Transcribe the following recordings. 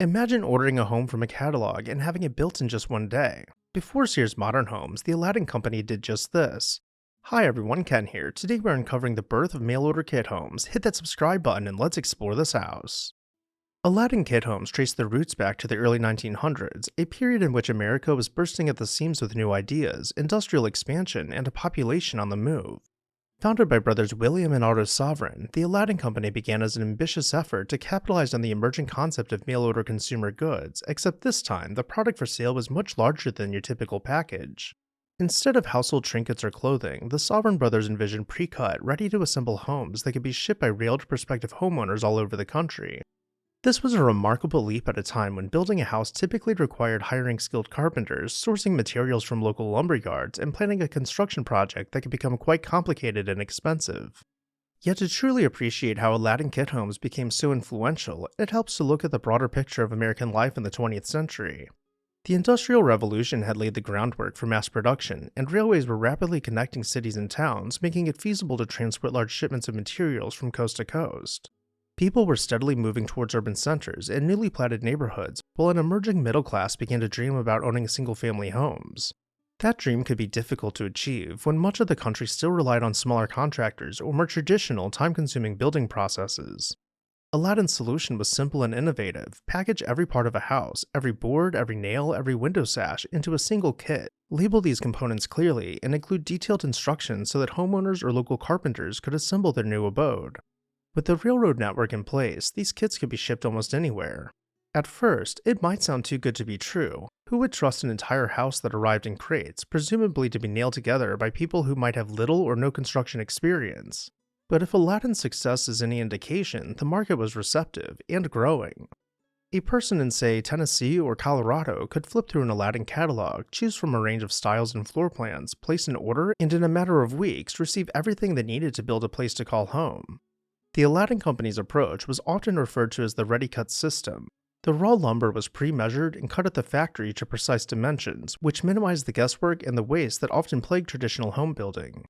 Imagine ordering a home from a catalog and having it built in just one day. Before Sears Modern Homes, the Aladdin Company did just this. Hi everyone, Ken here. Today we're uncovering the birth of mail-order kit homes. Hit that subscribe button and let's explore this house. Aladdin kit homes trace their roots back to the early 1900s, a period in which America was bursting at the seams with new ideas, industrial expansion, and a population on the move. Founded by brothers William and Otto Sovereign, the Aladdin Company began as an ambitious effort to capitalize on the emerging concept of mail-order consumer goods, except this time, the product for sale was much larger than your typical package. Instead of household trinkets or clothing, the Sovereign brothers envisioned pre-cut, ready-to-assemble homes that could be shipped by rail to prospective homeowners all over the country. This was a remarkable leap at a time when building a house typically required hiring skilled carpenters, sourcing materials from local lumber yards, and planning a construction project that could become quite complicated and expensive. Yet to truly appreciate how Aladdin kit homes became so influential, it helps to look at the broader picture of American life in the 20th century. The Industrial Revolution had laid the groundwork for mass production, and railways were rapidly connecting cities and towns, making it feasible to transport large shipments of materials from coast to coast. People were steadily moving towards urban centers and newly platted neighborhoods, while an emerging middle class began to dream about owning single-family homes. That dream could be difficult to achieve when much of the country still relied on smaller contractors or more traditional, time-consuming building processes. Aladdin's solution was simple and innovative: package every part of a house, every board, every nail, every window sash, into a single kit, label these components clearly, and include detailed instructions so that homeowners or local carpenters could assemble their new abode. With the railroad network in place, these kits could be shipped almost anywhere. At first, it might sound too good to be true. Who would trust an entire house that arrived in crates, presumably to be nailed together by people who might have little or no construction experience? But if Aladdin's success is any indication, the market was receptive and growing. A person in, say, Tennessee or Colorado could flip through an Aladdin catalog, choose from a range of styles and floor plans, place an order, and in a matter of weeks receive everything they needed to build a place to call home. The Aladdin Company's approach was often referred to as the Readi-Cut system. The raw lumber was pre-measured and cut at the factory to precise dimensions, which minimized the guesswork and the waste that often plagued traditional home building.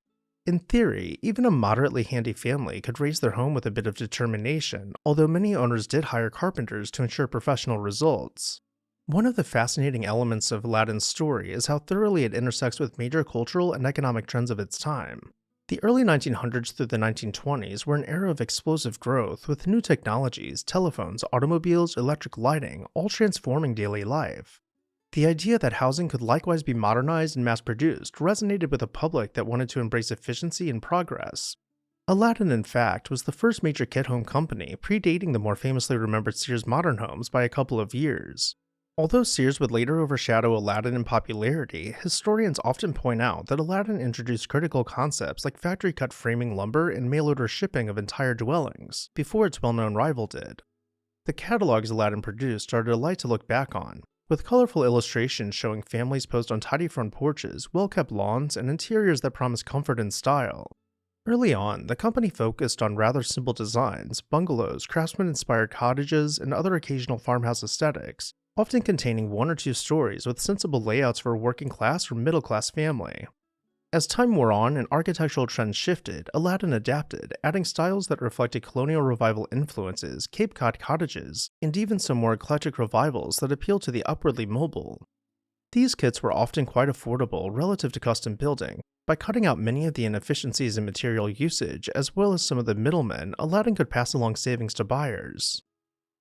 In theory, even a moderately handy family could raise their home with a bit of determination, although many owners did hire carpenters to ensure professional results. One of the fascinating elements of Aladdin's story is how thoroughly it intersects with major cultural and economic trends of its time. The early 1900s through the 1920s were an era of explosive growth, with new technologies, telephones, automobiles, electric lighting, all transforming daily life. The idea that housing could likewise be modernized and mass-produced resonated with a public that wanted to embrace efficiency and progress. Aladdin, in fact, was the first major kit home company, predating the more famously remembered Sears Modern Homes by a couple of years. Although Sears would later overshadow Aladdin in popularity, historians often point out that Aladdin introduced critical concepts like factory-cut framing lumber and mail-order shipping of entire dwellings, before its well-known rival did. The catalogs Aladdin produced are a delight to look back on, with colorful illustrations showing families posed on tidy front porches, well-kept lawns, and interiors that promise comfort and style. Early on, the company focused on rather simple designs, bungalows, craftsman-inspired cottages, and other occasional farmhouse aesthetics, often containing one or two stories with sensible layouts for a working-class or middle-class family. As time wore on and architectural trends shifted, Aladdin adapted, adding styles that reflected colonial revival influences, Cape Cod cottages, and even some more eclectic revivals that appealed to the upwardly mobile. These kits were often quite affordable relative to custom building. By cutting out many of the inefficiencies in material usage, as well as some of the middlemen, Aladdin could pass along savings to buyers.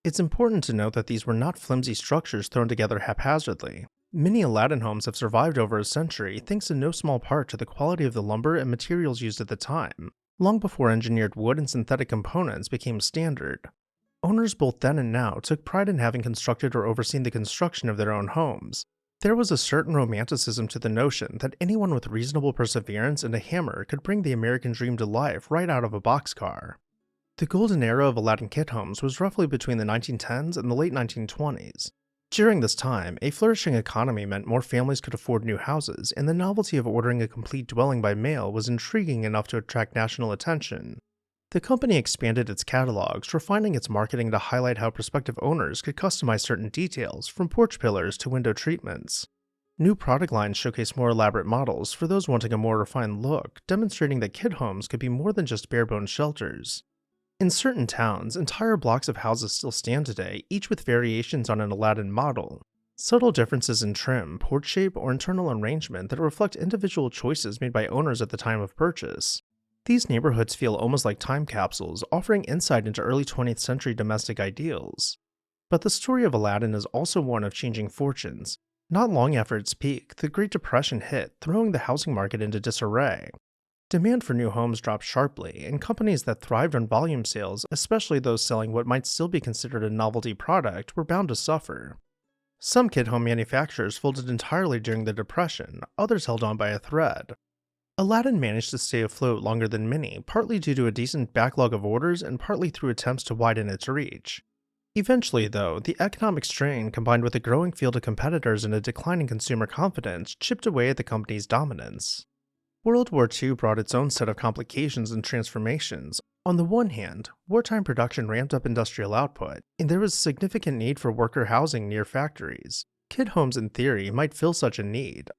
It's important to note that these were not flimsy structures thrown together haphazardly. Many Aladdin homes have survived over a century thanks in no small part to the quality of the lumber and materials used at the time, long before engineered wood and synthetic components became standard. Owners both then and now took pride in having constructed or overseen the construction of their own homes. There was a certain romanticism to the notion that anyone with reasonable perseverance and a hammer could bring the American dream to life right out of a boxcar. The golden era of Aladdin kit homes was roughly between the 1910s and the late 1920s. During this time, a flourishing economy meant more families could afford new houses, and the novelty of ordering a complete dwelling by mail was intriguing enough to attract national attention. The company expanded its catalogs, refining its marketing to highlight how prospective owners could customize certain details, from porch pillars to window treatments. New product lines showcased more elaborate models for those wanting a more refined look, demonstrating that kit homes could be more than just bare-bones shelters. In certain towns, entire blocks of houses still stand today, each with variations on an Aladdin model. Subtle differences in trim, porch shape, or internal arrangement that reflect individual choices made by owners at the time of purchase. These neighborhoods feel almost like time capsules, offering insight into early 20th century domestic ideals. But the story of Aladdin is also one of changing fortunes. Not long after its peak, the Great Depression hit, throwing the housing market into disarray. Demand for new homes dropped sharply, and companies that thrived on volume sales, especially those selling what might still be considered a novelty product, were bound to suffer. Some kit home manufacturers folded entirely during the Depression, others held on by a thread. Aladdin managed to stay afloat longer than many, partly due to a decent backlog of orders and partly through attempts to widen its reach. Eventually, though, the economic strain combined with a growing field of competitors and a declining consumer confidence chipped away at the company's dominance. World War II brought its own set of complications and transformations. On the one hand, wartime production ramped up industrial output, and there was a significant need for worker housing near factories. Kit homes, in theory, might fill such a need.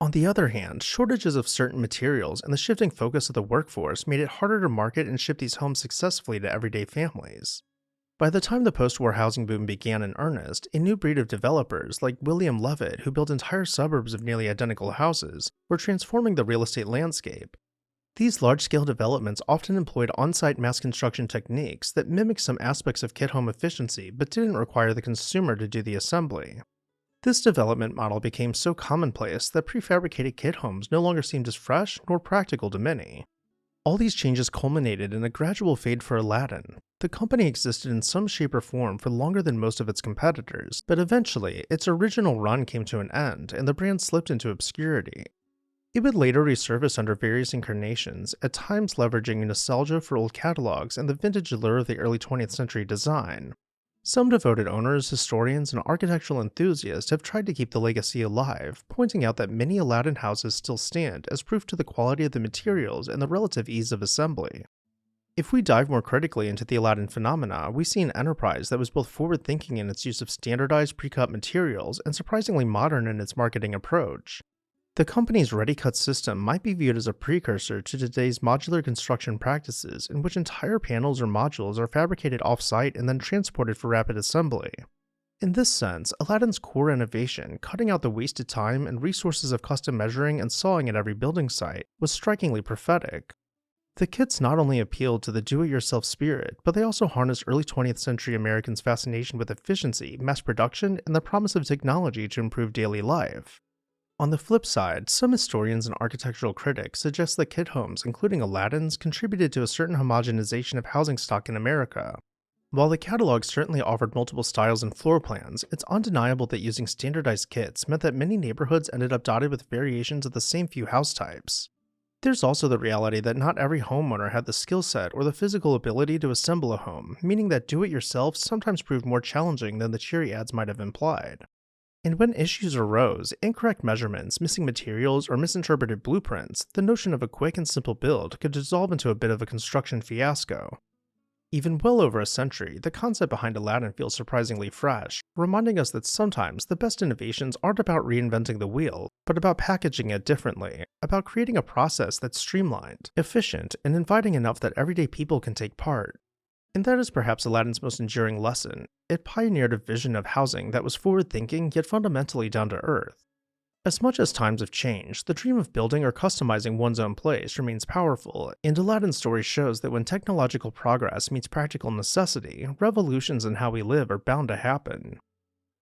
On the other hand, shortages of certain materials and the shifting focus of the workforce made it harder to market and ship these homes successfully to everyday families. By the time the post-war housing boom began in earnest, a new breed of developers, like William Levitt, who built entire suburbs of nearly identical houses, were transforming the real estate landscape. These large-scale developments often employed on-site mass construction techniques that mimicked some aspects of kit home efficiency but didn't require the consumer to do the assembly. This development model became so commonplace that prefabricated kit homes no longer seemed as fresh nor practical to many. All these changes culminated in a gradual fade for Aladdin. The company existed in some shape or form for longer than most of its competitors, but eventually, its original run came to an end and the brand slipped into obscurity. It would later resurface under various incarnations, at times leveraging nostalgia for old catalogs and the vintage allure of the early 20th century design. Some devoted owners, historians, and architectural enthusiasts have tried to keep the legacy alive, pointing out that many Aladdin houses still stand as proof to the quality of the materials and the relative ease of assembly. If we dive more critically into the Aladdin phenomena, we see an enterprise that was both forward-thinking in its use of standardized pre-cut materials and surprisingly modern in its marketing approach. The company's Readi-Cut system might be viewed as a precursor to today's modular construction practices in which entire panels or modules are fabricated off-site and then transported for rapid assembly. In this sense, Aladdin's core innovation, cutting out the wasted time and resources of custom measuring and sawing at every building site, was strikingly prophetic. The kits not only appealed to the do-it-yourself spirit, but they also harnessed early 20th century Americans' fascination with efficiency, mass production, and the promise of technology to improve daily life. On the flip side, some historians and architectural critics suggest that kit homes, including Aladdin's, contributed to a certain homogenization of housing stock in America. While the catalog certainly offered multiple styles and floor plans, it's undeniable that using standardized kits meant that many neighborhoods ended up dotted with variations of the same few house types. There's also the reality that not every homeowner had the skill set or the physical ability to assemble a home, meaning that do-it-yourself sometimes proved more challenging than the cheery ads might have implied. And when issues arose, incorrect measurements, missing materials, or misinterpreted blueprints, the notion of a quick and simple build could dissolve into a bit of a construction fiasco. Even well over a century, the concept behind Aladdin feels surprisingly fresh, reminding us that sometimes the best innovations aren't about reinventing the wheel, but about packaging it differently, about creating a process that's streamlined, efficient, and inviting enough that everyday people can take part. And that is perhaps Aladdin's most enduring lesson. It pioneered a vision of housing that was forward-thinking yet fundamentally down to earth. As much as times have changed, the dream of building or customizing one's own place remains powerful, and Aladdin's story shows that when technological progress meets practical necessity, revolutions in how we live are bound to happen.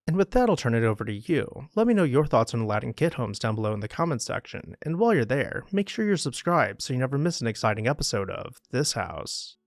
And with that, I'll turn it over to you. Let me know your thoughts on Aladdin kit homes down below in the comments section, and while you're there, make sure you're subscribed so you never miss an exciting episode of This House.